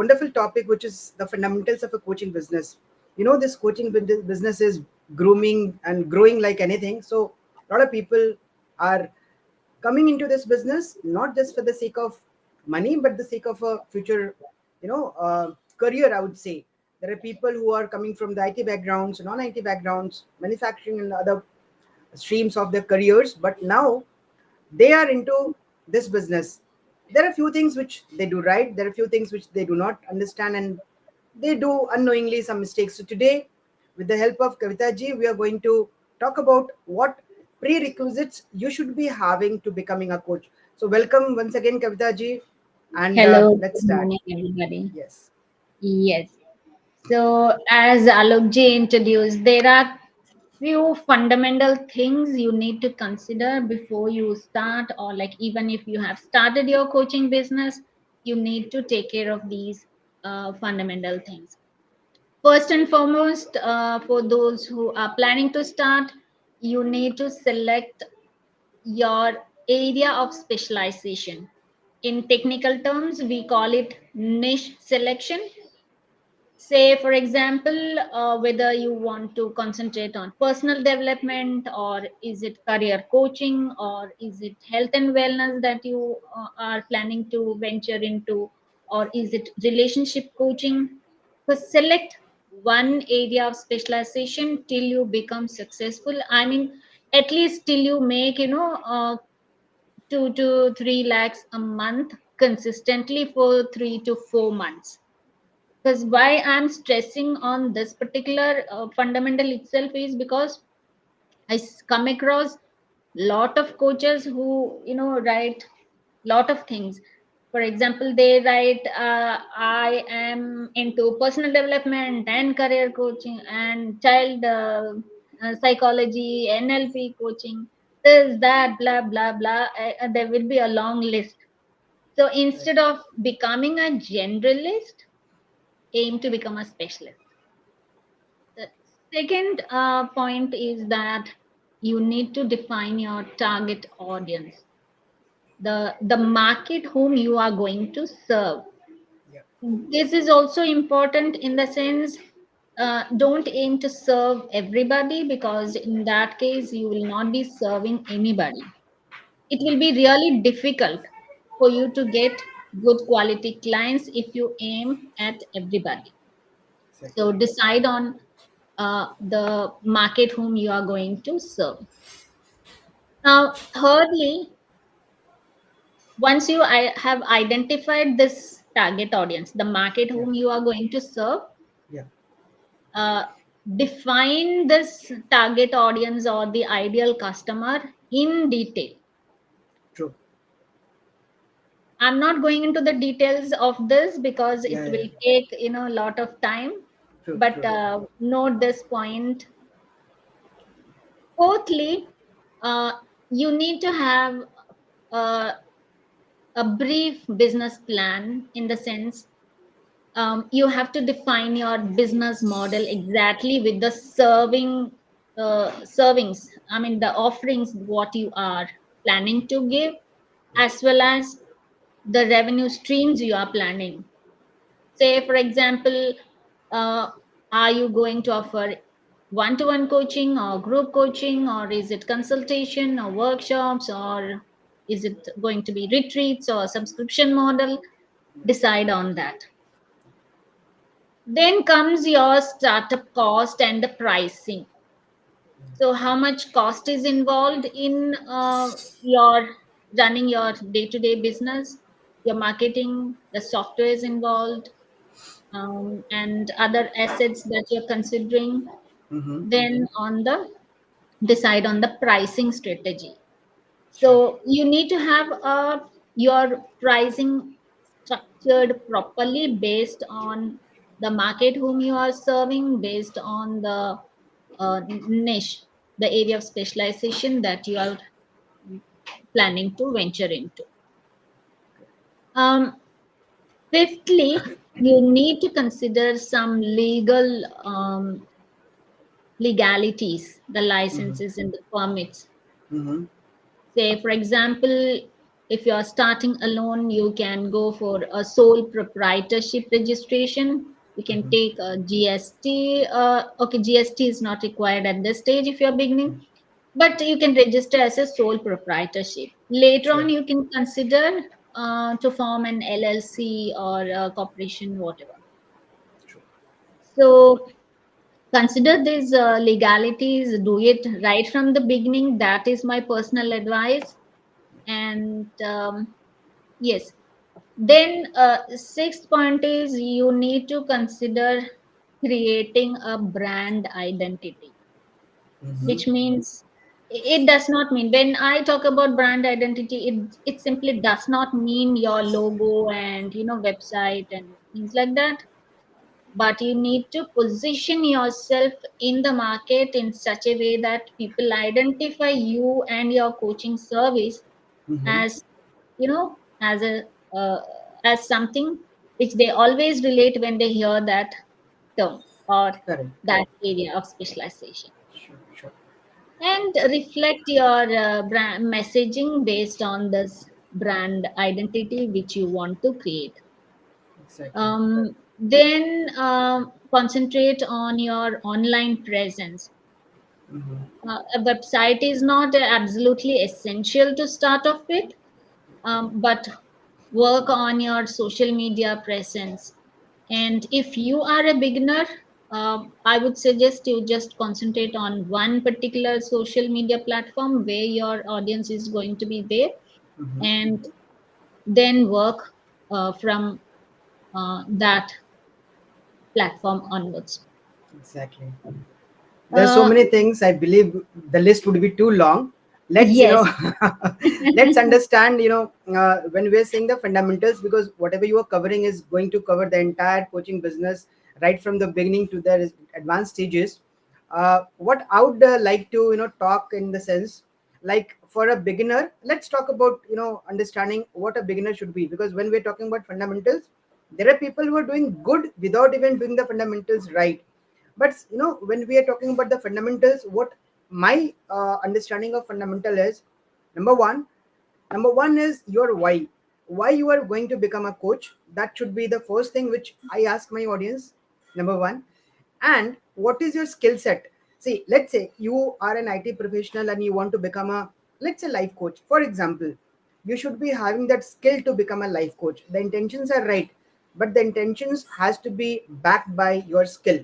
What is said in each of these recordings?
wonderful topic, which is the fundamentals of a coaching business. This coaching business is grooming and growing like anything. So a lot of people are coming into this business not just for the sake of money, but the sake of a future, career. I would say there are people who are coming from the IT backgrounds, non-IT backgrounds, manufacturing and other streams of their careers, but now they are into this business. There are few things which they do right, there are few things which they do not understand, and they do unknowingly some mistakes. So today, with the help of Kavitha ji, we are going to talk about what prerequisites you should be having to becoming a coach. So welcome once again, Kavitha ji, and Hello, let's good start. morning, everybody. Yes. Yes. So, as Alokji introduced, there are few fundamental things you need to consider before you start, or like even if you have started your coaching business, you need to take care of these fundamental things. First and foremost, for those who are planning to start, you need to select your area of specialization. In technical terms, we call it niche selection. Say, for example, whether you want to concentrate on personal development, or is it career coaching, or is it health and wellness that you are planning to venture into, or is it relationship coaching. So select one area of specialization till you become successful. I mean, at least till you make 2 to 3 lakhs a month consistently for 3 to 4 months. Because why I'm stressing on this particular fundamental itself is because come across lot of coaches who write lot of things. For example, they write, I am into personal development and career coaching and child psychology, NLP coaching, this that blah blah blah. There will be a long list. So Right. instead of becoming a generalist, aim to become a specialist. The second point is that you need to define your target audience, the market whom you are going to serve. Yeah. This is also important in the sense, don't aim to serve everybody, because in that case you will not be serving anybody. It will be really difficult for you to get good quality clients if you aim at everybody. Exactly. So decide on the market whom you are going to serve. Now, thirdly, once you have identified this target audience, the market Yeah. whom you are going to serve, Yeah. uh, define this target audience or the ideal customer in detail. True. I'm not going into the details of this because it Yeah. Yeah. will take a lot of time, True. but True. note this point. Fourthly, you need to have uh, a brief business plan, in the sense, you have to define your business model exactly with the servings, I mean the offerings what you are planning to give, Yeah. as well as the revenue streams you are planning. Say, for example, uh, are you going to offer one-to-one coaching or group coaching, or is it consultation or workshops, or is it going to be retreats or subscription model? Decide on that. Then comes your startup cost and the pricing. So how much cost is involved in your running your day-to-day business, your marketing, the software is involved, and other assets that you're considering. Mm-hmm. Then on the decide on the pricing strategy. Sure. So you need to have your pricing structured properly based on the market whom you are serving, based on the niche, the area of specialization that you are planning to venture into. Um, Fifthly, you need to consider some legal legalities, the Mm-hmm. licenses and the permits. Mm-hmm. Say, for example, If you are starting alone, you can go for a sole proprietorship registration. You can Mhm. take a GST. Okay, GST is not required at this stage if you are beginning, but you can register as a sole proprietorship. Later Sure. on, you can consider to form an LLC or a corporation, whatever. True. So consider these legalities, do it right from the beginning. That is my personal advice. And yes, then sixth point is you need to consider creating a brand identity, Mm-hmm. which means it does not mean, when I talk about brand identity, it simply does not mean your logo and website and things like that, but you need to position yourself in the market in such a way that people identify you and your coaching service Mm-hmm. as as a uh, as something which they always relate when they hear that term or Correct. that Correct. area of specialization, Sure. Sure. and reflect your brand messaging based on this brand identity which you want to create. Exactly. Then concentrate on your online presence. Mm-hmm. A website is not absolutely essential to start off with, but work on your social media presence. And if you are a beginner, I would suggest you just concentrate on one particular social media platform where your audience is going to be there, Mm-hmm. and then work from that platform onwards. Exactly. There's so Uh, many things. I believe the list would be too long. Let's yes. let's understand. When we're saying the fundamentals, because whatever you are covering is going to cover the entire coaching business, right from the beginning to the advanced stages. What I would like to talk in the sense, like for a beginner, let's talk about understanding what a beginner should be, because when we're talking about fundamentals, there are people who are doing good without even doing the fundamentals right. But when we are talking about the fundamentals, what my understanding of fundamental is, number one number one is your why you are going to become a coach. That should be the first thing which I ask my audience, number one. And what is your skill set? See, let's say you are an IT professional and you want to become a, let's say, life coach, for example. You should be having that skill to become a life coach. The intentions are right, but the intentions has to be backed by your skill.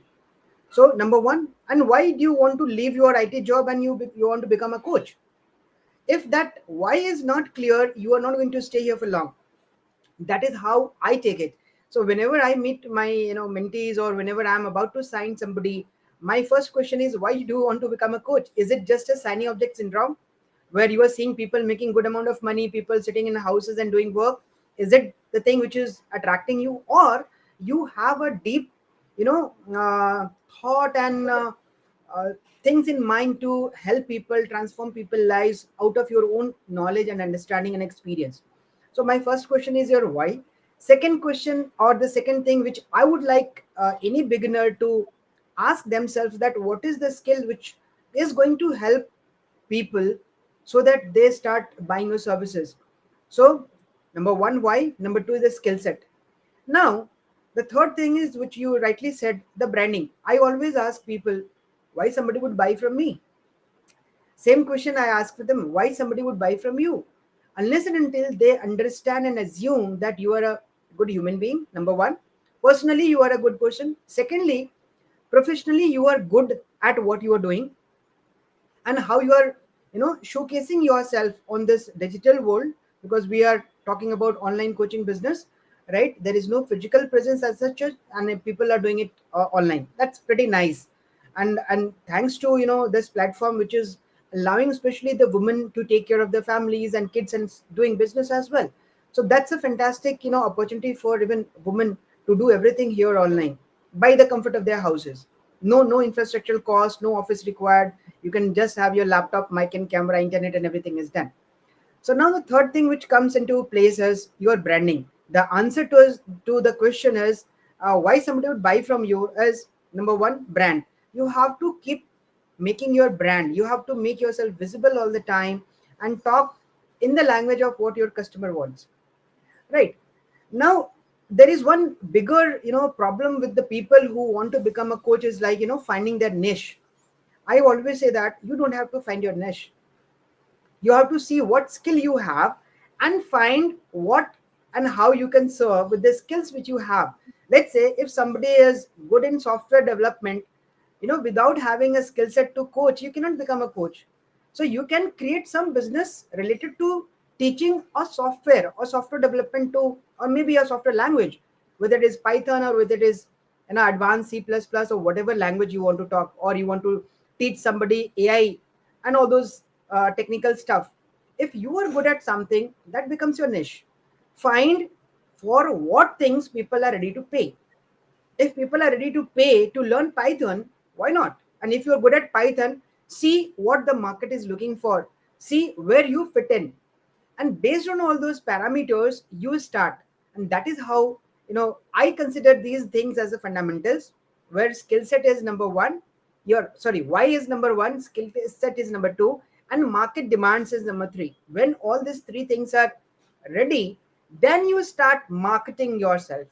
So number one, and why do you want to leave your IT job and you want to become a coach? If that why is not clear, you are not going to stay here for long. That is how I take it. So whenever I meet my mentees, or whenever I'm about to sign somebody, my first question is, why do you want to become a coach? Is it just a shiny object syndrome, where you are seeing people making good amount of money, people sitting in houses and doing work? Is it the thing which is attracting you, or you have a deep you know thought and uh, things in mind to help people, transform people lives out of your own knowledge and understanding and experience? So my first question is your why. Second question, or the second thing which I would like any beginner to ask themselves, that what is the skill which is going to help people so that they start buying your services? So number one, why. Number two is the skill set. Now the third thing is, which you rightly said, the branding. I always ask people why somebody would buy from me. Same question I ask for them, why somebody would buy from you? Unless and until they understand and assume that you are a good human being, number one. Personally, you are a good person. Secondly, professionally, you are good at what you are doing, and how you are showcasing yourself on this digital world, because we are talking about online coaching business, right? There is no physical presence as such, and people are doing it online. That's pretty nice. And thanks to this platform, which is allowing especially the women to take care of their families and kids and doing business as well. So that's a fantastic opportunity for even women to do everything here online by the comfort of their houses. No infrastructural cost, no office required. You can just have your laptop, mic and camera, internet, and everything is done. So now the third thing which comes into place is your branding. The answer to the question is, why somebody would buy from you is, number one, brand. You have to keep making your brand. You have to make yourself visible all the time and talk in the language of what your customer wants, right? Now there is one bigger, problem with the people who want to become a coach is like, finding their niche. I always say that you don't have to find your niche. You have to see what skill you have and find what and how you can serve with the skills which you have. Let's say if somebody is good in software development, without having a skill set to coach, you cannot become a coach. So you can create some business related to teaching a software or software development to, or maybe a software language, whether it is Python or whether it is advanced C++ or whatever language you want to talk, or you want to teach somebody AI and all those technical stuff. If you are good at something, that becomes your niche. Find for what things people are ready to pay. If people are ready to pay to learn Python, why not? And if you're good at Python, see what the market is looking for, see where you fit in, and based on all those parameters you start. And that is how, I consider these things as the fundamentals, where skill set is number one, your sorry why is number one, skill set is number two, and market demands is number three. When all these three things are ready, then you start marketing yourself,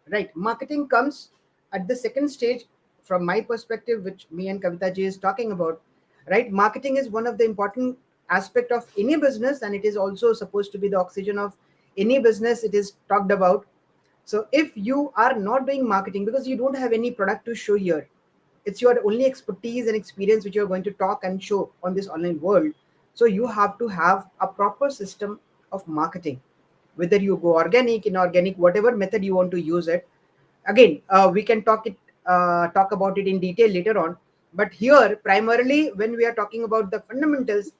right? Marketing comes at the second stage from my perspective, which me and Kavita ji is talking about, right? Marketing is one of the important aspect of any business, and it is also supposed to be the oxygen of any business. It is talked about. So if you are not doing marketing because you don't have any product to show here, it's your only expertise and experience which you're going to talk and show on this online world. So you have to have a proper system of marketing, whether you go organic, inorganic, whatever method you want to use it. Again, we can talk about it in detail later on. But here primarily when we are talking about the fundamentals,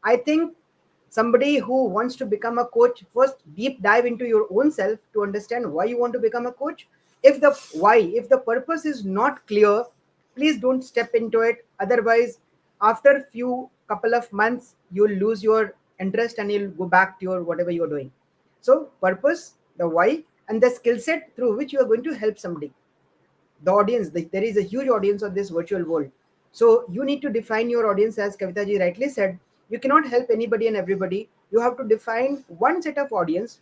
I think somebody who wants to become a coach, first deep dive into your own self to understand why you want to become a coach. If the purpose is not clear, please don't step into it. Otherwise, after few couple of months, you'll lose your interest and you'll go back to your whatever you're doing. So purpose, the why, and the skill set through which you are going to help somebody, the audience. There is a huge audience on this virtual world. So you need to define your audience, as Kavita ji rightly said. You cannot help anybody and everybody. You have to define one set of audience,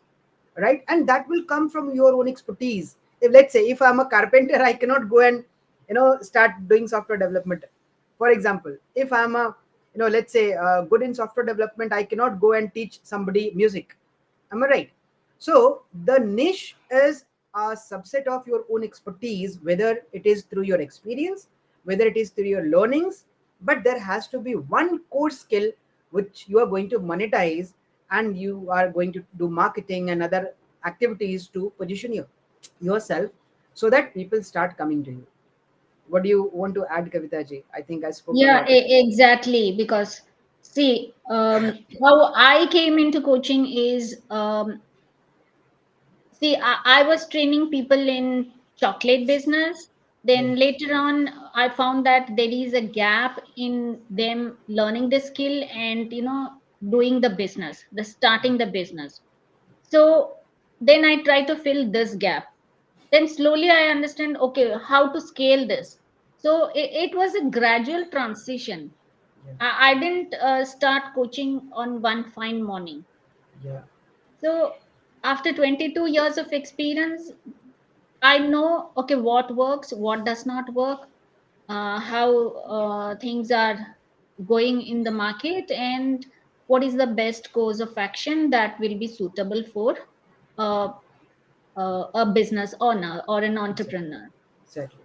right? And that will come from your own expertise. If let's say if I'm a carpenter, I cannot go and start doing software development. For example, if I'm a let's say good in software development, I cannot go and teach somebody music. Am I right? So the niche is a subset of your own expertise, whether it is through your experience, whether it is through your learnings, but there has to be one core skill which you are going to monetize, and you are going to do marketing and other activities to position yourself so that people start coming to you. What do you want to add, Kavita ji? I think I spoke a Yeah, lot. exactly. Because see, how I came into coaching is, see, I was training people in chocolate business. Yeah, Then later on, I found that there is a gap in them learning the skill and doing the business, the starting the business. So then I try to fill this gap. Then slowly I understand, okay, how to scale this. So it was a gradual transition. yeah, I didn't start coaching on one fine morning. yeah. So after 22 years of experience, I know, okay, what works, what does not work, how things are going in the market, and what is the best course of action that will be suitable for uh, a business owner or an Exactly, entrepreneur. exactly.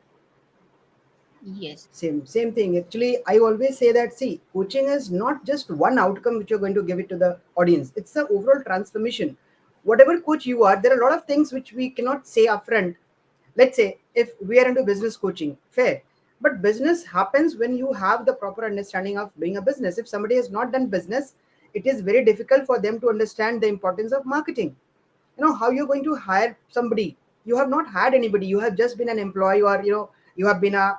Yes. Same thing. Actually, I always say that, see, coaching is not just one outcome which you're going to give it to the audience. It's the overall transformation. Whatever coach you are, there are a lot of things which we cannot say upfront. Let's say if we are into business coaching, fair, but business happens when you have the proper understanding of doing a business. If somebody has not done business, it is very difficult for them to understand the importance of marketing. How you're going to hire somebody. You have not hired anybody, you have just been an employee, or you have been a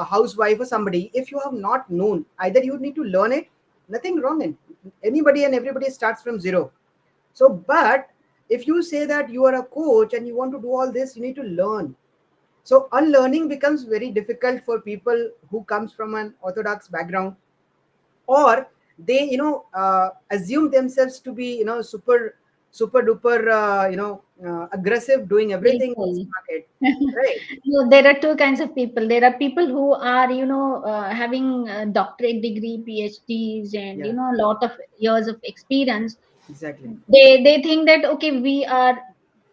housewife or somebody. If you have not known, either you need to learn it. Nothing wrong in anybody, and everybody starts from zero. So but if you say that you are a coach and you want to do all this, you need to learn. So unlearning becomes very difficult for people who comes from an orthodox background, or they assume themselves to be super duper aggressive, doing everything in this People. market, right? No, there are two kinds of people. There are people who are, having a doctorate degree, PhDs, and Yeah, a lot of years of experience. exactly, They think that okay, we are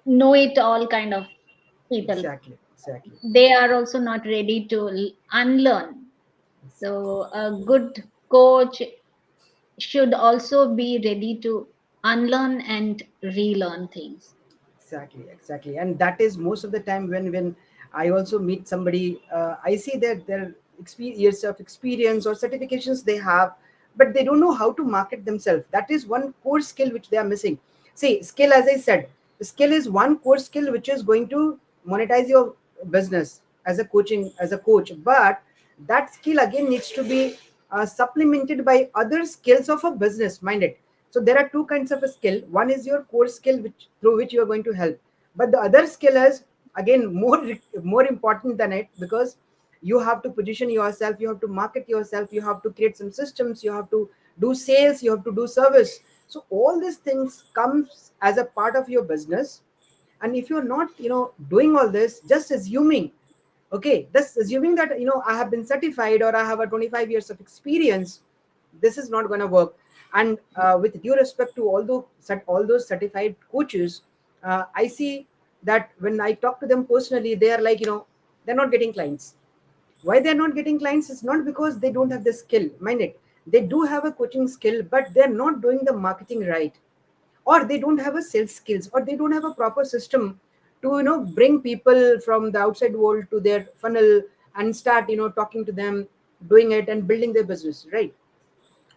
know it all kind of people. exactly, exactly, They are also not ready to unlearn. exactly. So a good coach should also be ready to unlearn and relearn things. Exactly, exactly, and that is most of the time when I also meet somebody, I see that their years of experience or certifications they have, but they don't know how to market themselves. That is one core skill which they are missing. See, skill, as I said, skill is one core skill which is going to monetize your business as a coach, but that skill again needs to be supplemented by other skills of a business, mind it. So there are two kinds of a skill. One is your core skill, which through which you are going to help, but the other skill is again more important than it, because you have to position yourself, you have to market yourself, you have to create some systems, you have to do sales, you have to do service. So all these things comes as a part of your business. And if you're not doing all this, just assuming, okay, just assuming that I have been certified or I have a 25 years of experience, this is not going to work. And with due respect to all those certified coaches, I see that when I talk to them personally, they are like, they're not getting clients. Why they're not getting clients is not because they don't have the skill, mind it. They do have a coaching skill, but they're not doing the marketing right, or they don't have a sales skills, or they don't have a proper system to bring people from the outside world to their funnel and start talking to them, doing it and building their business, right?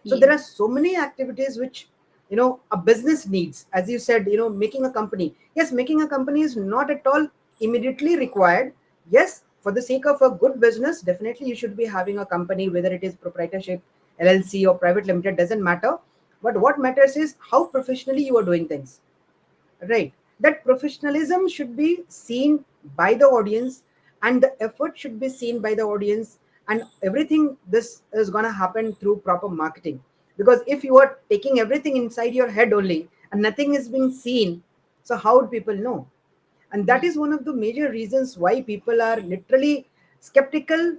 So there are Yes. so many activities which a business needs. As you said, making a company, yes, making a company is not at all immediately required. Yes, for the sake of a good business, definitely you should be having a company, whether it is proprietorship, LLC, or private limited, doesn't matter. But what matters is how professionally you are doing things, right? That professionalism should be seen by the audience, and the effort should be seen by the audience, and everything this is going to happen through proper marketing. Because if you are taking everything inside your head only and nothing is being seen, so how would people know? And that is one of the major reasons why people are literally skeptical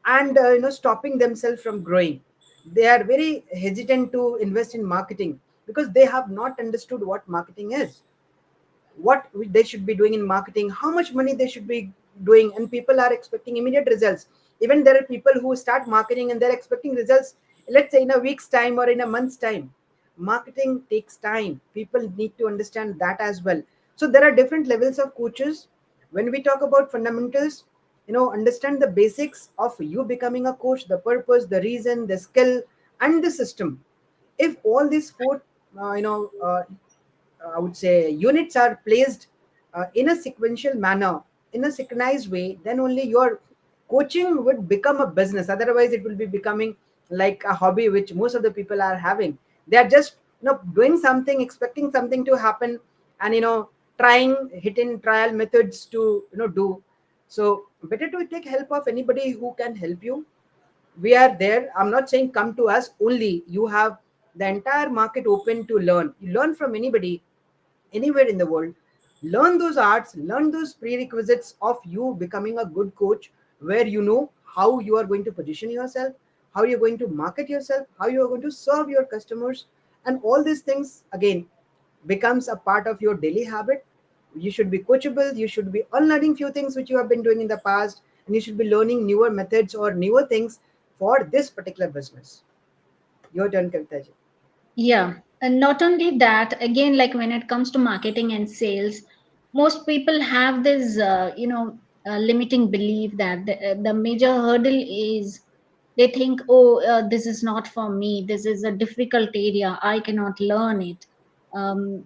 and stopping themselves from growing. They are very hesitant to invest in marketing because they have not understood what marketing is, what they should be doing in marketing, how much money they should be doing, and people are expecting immediate results. Even there are people who start marketing and they're expecting results, let's say in a week's time or in a month's time. Marketing takes time. People need to understand that as well. So there are different levels of coaches. When we talk about fundamentals, understand the basics of you becoming a coach, the purpose, the reason, the skill, and the system. If all these four I would say units are placed in a sequential manner, in a synchronized way, then only your coaching would become a business. Otherwise, it will be becoming like a hobby, which most of the people are having. They are just doing something, expecting something to happen, and trying hidden trial methods to do. So better to take help of anybody who can help you. We are there. I'm not saying come to us only. You have the entire market open to learn. You learn from anybody, anywhere in the world. Learn those arts, learn those prerequisites of you becoming a good coach, where you know how you are going to position yourself, how you're going to market yourself, how you are going to serve your customers. And all these things again becomes a part of your daily habit. You should be coachable, you should be unlearning few things which you have been doing in the past, and you should be learning newer methods or newer things for this particular business. Your turn, Kavita ji. Yeah, and not only that, again, like when it comes to marketing and sales, most people have this, limiting belief that the major hurdle is they think, oh, this is not for me. This is a difficult area. I cannot learn it. Um,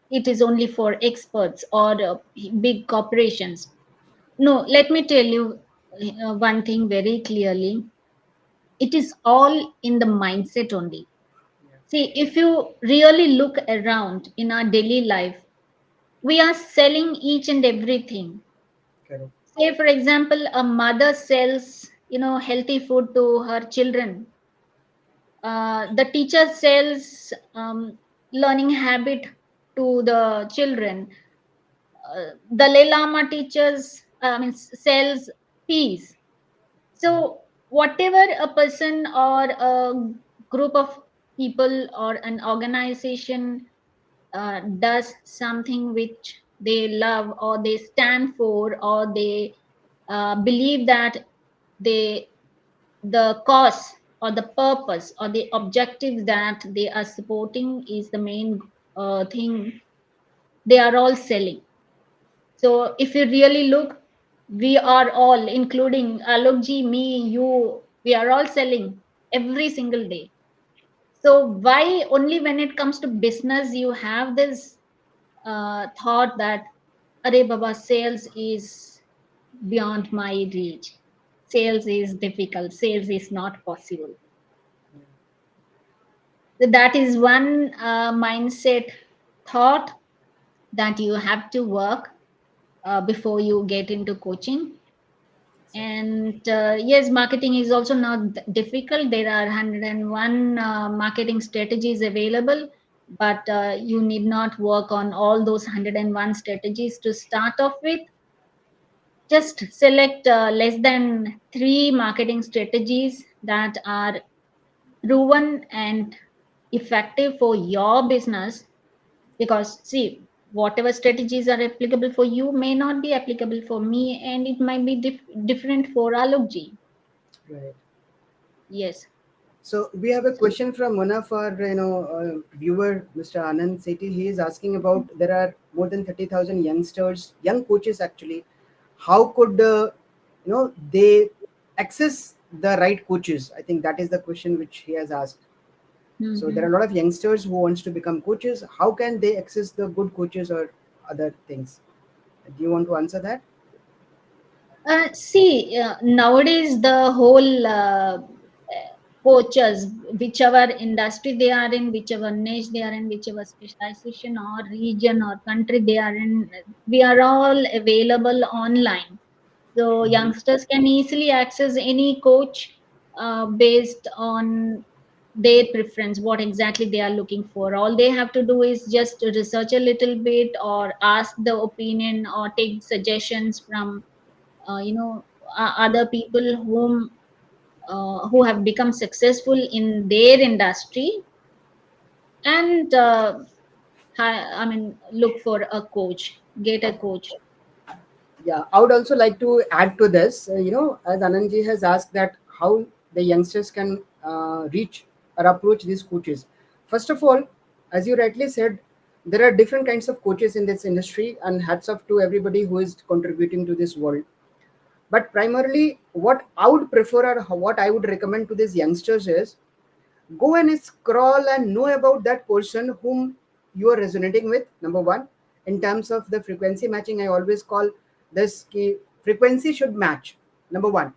it is only for experts or big corporations. No, let me tell you one thing very clearly. It is all in the mindset only. See, if you really look around in our daily life, we are selling each and everything. Correct. Say, for example, a mother sells, healthy food to her children. the teacher sells learning habit to the children. Dalai Lama teaches, sells peace. So, whatever a person or a group of people or an organization does something which they love or they stand for, or they believe that they the cause or the purpose or the objective that they are supporting is the main thing, they are all selling. So if you really look, we are all, including Alokji, me, you, we are all selling every single day. So why only when it comes to business you have this thought that, Are Baba, sales is beyond my reach. Sales is difficult. Sales is not possible. So that is one mindset thought that you have to work before you get into coaching. Exactly. And yes, marketing is also not difficult. There are 101 marketing strategies available, but you need not work on all those 101 strategies to start off with. Just select less than three marketing strategies that are proven and effective for your business. Because see, whatever strategies are applicable for you may not be applicable for me, and it might be different for Alokji. Right. Yes. So we have a So, question from one of our viewer, Mr. Anand Sethi. He is asking about there are more than 30,000 youngsters, young coaches actually. How could they access the right coaches? I think that is the question which he has asked. So there are a mhm. lot of youngsters who wants to become coaches. How can they access the good coaches or other things? Do you want to answer that? See, nowadays the whole coaches, whichever industry they are in, whichever niche they are in, whichever specialization or region or country they are in, we are all available online. So Hmm. youngsters can easily access any coach based on their preference, what exactly they are looking for. All they have to do is just research a little bit or ask the opinion or take suggestions from other people who have become successful in their industry, and look for a coach, get a coach. Yeah, I would also like to add to this. As Anandji has asked that how the youngsters can reach or approach these coaches. First of all, as you rightly said, there are different kinds of coaches in this industry, and hats off to everybody who is contributing to this world. But primarily, what I would prefer or what I would recommend to these youngsters is go and scroll and know about that person whom you are resonating with. Number one, in terms of the frequency matching, I always call this key frequency should match. Number one,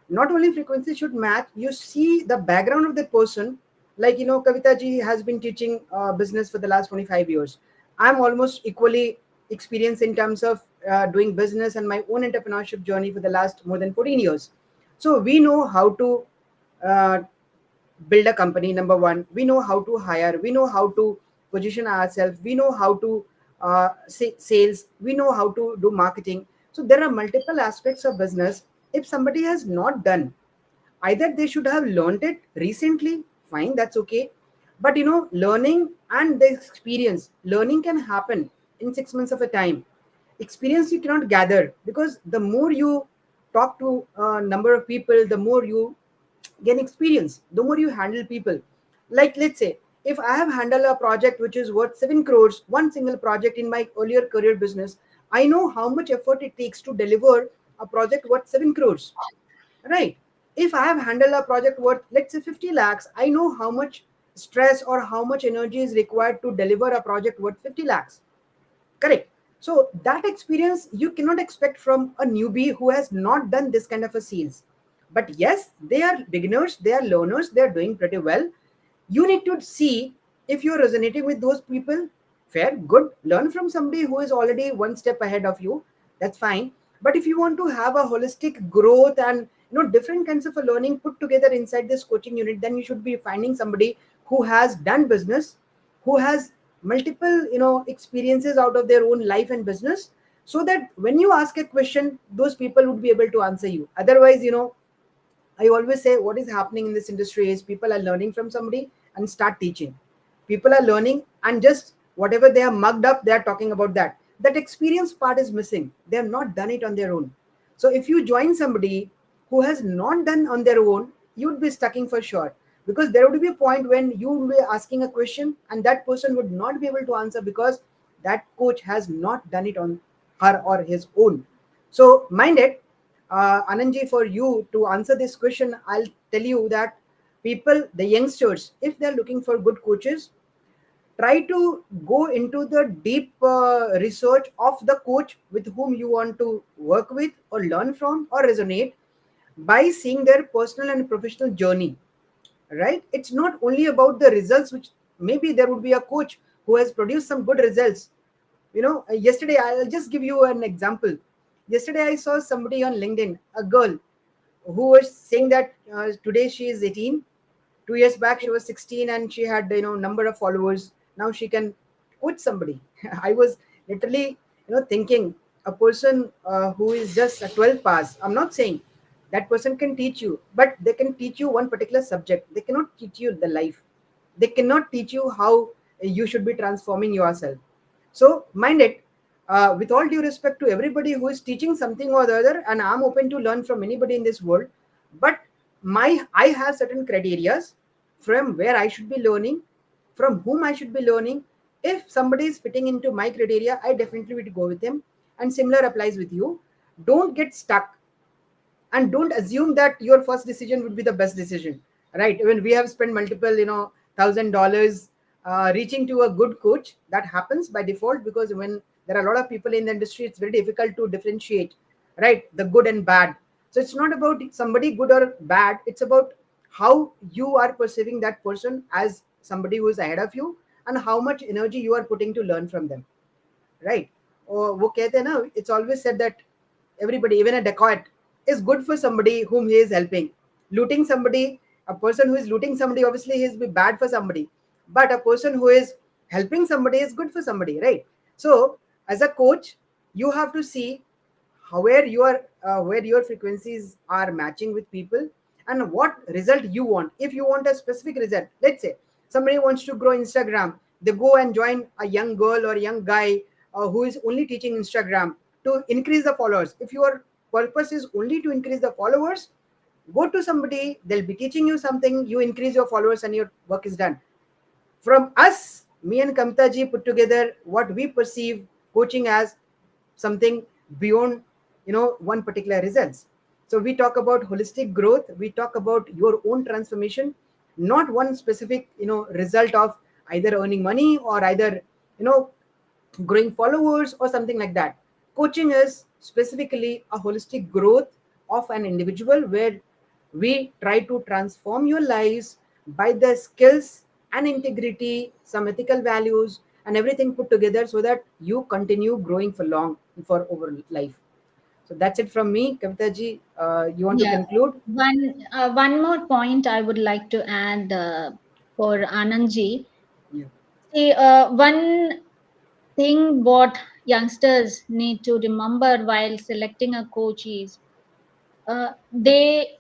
not only frequency should match, you see the background of that person. Like, Kavita ji has been teaching business for the last 25 years. I'm almost equally experienced in terms of doing business and my own entrepreneurship journey for the last more than 14 years. So we know how to uh, build a company. Number one, we know how to hire, we know how to position ourselves, we know how to say sales, we know how to do marketing. So there are multiple aspects of business. If somebody has not done, either they should have learned it recently, fine, that's okay. But learning and the experience, learning can happen in 6 months of a time. Experience you cannot gather, because the more you talk to a number of people, the more you gain experience, the more you handle people. Like, let's say, if I have handled a project which is worth 7 crores, one single project in my earlier career business, I know how much effort it takes to deliver a project worth 7 crores, right? If I have handled a project worth, let's say, 50 lakhs, I know how much stress or how much energy is required to deliver a project worth 50 lakhs. Correct. So that experience you cannot expect from a newbie who has not done this kind of a sales. But yes, they are beginners, they are learners, they are doing pretty well. You need to see if you're resonating with those people. Fair, good. Learn from somebody who is already one step ahead of you. That's fine. But if you want to have a holistic growth and different kinds of a learning put together inside this coaching unit, then you should be finding somebody who has done business, who has multiple experiences out of their own life and business, so that when you ask a question, those people would be able to answer you. Otherwise, I always say what is happening in this industry is people are learning from somebody and start teaching. People are learning and just whatever they have mugged up, they are talking about that. That experience part is missing. They have not done it on their own. So if you join somebody who has not done on their own, you would be stucking for sure. Because there would be a point when you will be asking a question and that person would not be able to answer because that coach has not done it on her or his own. So mind it, Anandji, for you to answer this question, I'll tell you that people, the youngsters, if they're looking for good coaches, try to go into the deep research of the coach with whom you want to work with or learn from or resonate by seeing their personal and professional journey. Right? It's not only about the results, which maybe there would be a coach who has produced some good results. Yesterday, I'll just give you an example. Yesterday, I saw somebody on LinkedIn, a girl who was saying that today she is 18. 2 years back she was 16 and she had number of followers. Now she can coach somebody. I was literally thinking, a person who is just a 12 pass, I'm not saying that person can teach you, but they can teach you one particular subject. They cannot teach you the life. They cannot teach you how you should be transforming yourself. So mind it, with all due respect to everybody who is teaching something or the other, and I'm open to learn from anybody in this world, but I have certain criterias from where I should be learning, from whom I should be learning. If somebody is fitting into my criteria, I definitely would go with him. And similar applies with you. Don't get stuck and don't assume that your first decision would be the best decision. Right? When we have spent multiple $1,000 reaching to a good coach, that happens by default, because when there are a lot of people in the industry, it's very difficult to differentiate, right, the good and bad. So it's not about somebody good or bad, it's about how you are perceiving that person as somebody who is ahead of you, and how much energy you are putting to learn from them. Right? और वो कहते हैं ना, it's always said that everybody, even a dacoit, is good for somebody whom he is helping. Looting somebody, a person who is looting somebody, obviously he is bad for somebody, but a person who is helping somebody is good for somebody, right? So as a coach, you have to see how where your frequencies are matching with people, and what result you want. If you want a specific result, let's say somebody wants to grow Instagram, they go and join a young girl or young guy who is only teaching Instagram to increase the followers. If your purpose is only to increase the followers, go to somebody, they'll be teaching you something, you increase your followers and your work is done. From us, me and Kavitha ji put together what we perceive coaching as something beyond, one particular results. So we talk about holistic growth. We talk about your own transformation, not one specific, result of either earning money or either, you know, growing followers or something like that. Coaching is specifically a holistic growth of an individual where we try to transform your lives by the skills and integrity, some ethical values, and everything put together so that you continue growing for long, for over life. So that's it from me. Kavita ji, you want to Yeah. conclude? One more point I would like to add for Anandji. Yeah. See, one thing what youngsters need to remember while selecting a coach is they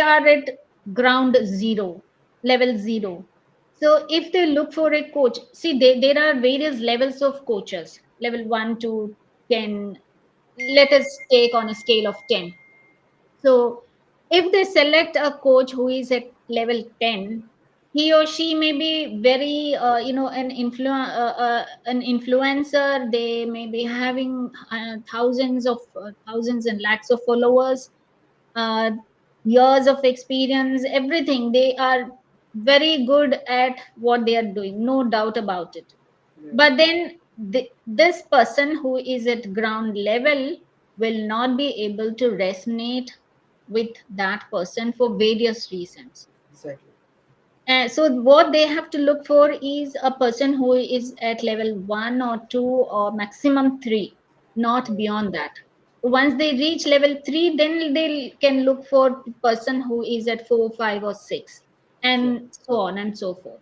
are at ground zero, level zero. So if they look for a coach, see, there are various levels of coaches, level 1 to 10. Let us take on a scale of 10. So if they select a coach who is at level 10, he or she may be very, an influencer. They may be having thousands and lakhs of followers, uh, years of experience, everything. They are very good at what they are doing, no doubt about it. Yeah. But then this person who is at ground level will not be able to resonate with that person for various reasons. Exactly. So what they have to look for is a person who is at level 1 or 2 or maximum 3, not beyond that. Once they reach level 3, then they can look for the person who is at 4, 5, or 6, Sure. and so on and so forth.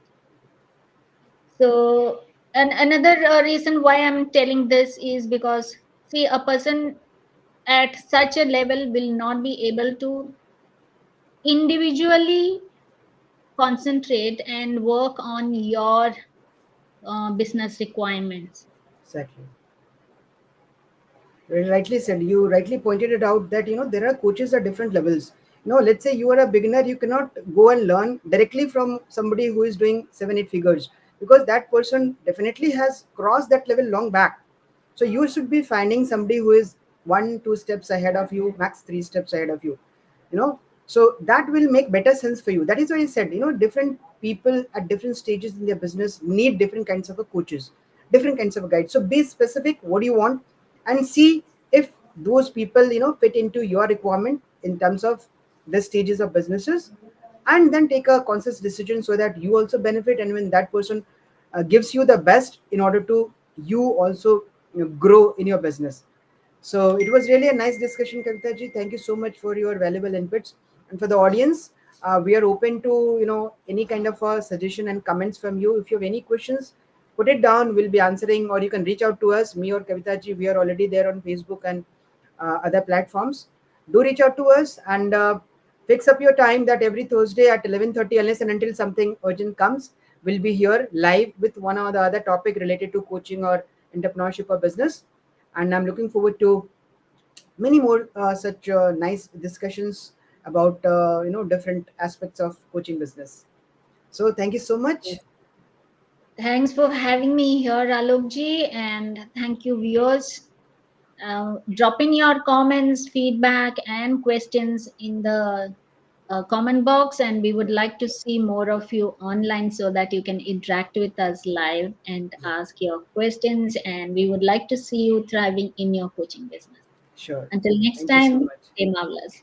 So, and another reason why I'm telling this is because, see, a person at such a level will not be able to individually concentrate and work on your business requirements. Exactly. Well, rightly said. You rightly pointed it out that there are coaches at different levels. Let's say you are a beginner, you cannot go and learn directly from somebody who is doing 7 8 figures, because that person definitely has crossed that level long back. So you should be finding somebody who is 1 2 steps ahead of you, max 3 steps ahead of you. So that will make better sense for you. That is why I said, different people at different stages in their business need different kinds of a coaches, different kinds of a guide. So be specific what do you want, and see if those people fit into your requirement in terms of the stages of businesses, and then take a conscious decision so that you also benefit, and when that person gives you the best in order to you also grow in your business. So it was really a nice discussion, Kavita ji. Thank you so much for your valuable inputs. And for the audience, we are open to any kind of suggestion and comments from you. If you have any questions, put it down. We'll be answering, or you can reach out to us. Me or Kavita ji, we are already there on Facebook and other platforms. Do reach out to us, and fix up your time that every Thursday at 11:30, unless and until something urgent comes, we'll be here live with one or the other topic related to coaching or entrepreneurship or business. And I'm looking forward to many more such nice discussions about different aspects of coaching business. So thank you so much. Thanks for having me here, Alokji, and thank you, viewers. Drop in your comments, feedback, and questions in the comment box, and we would like to see more of you online so that you can interact with us live and Yeah, ask your questions. And we would like to see you thriving in your coaching business. sure. Until next Thank you so time, much. stay marvelous.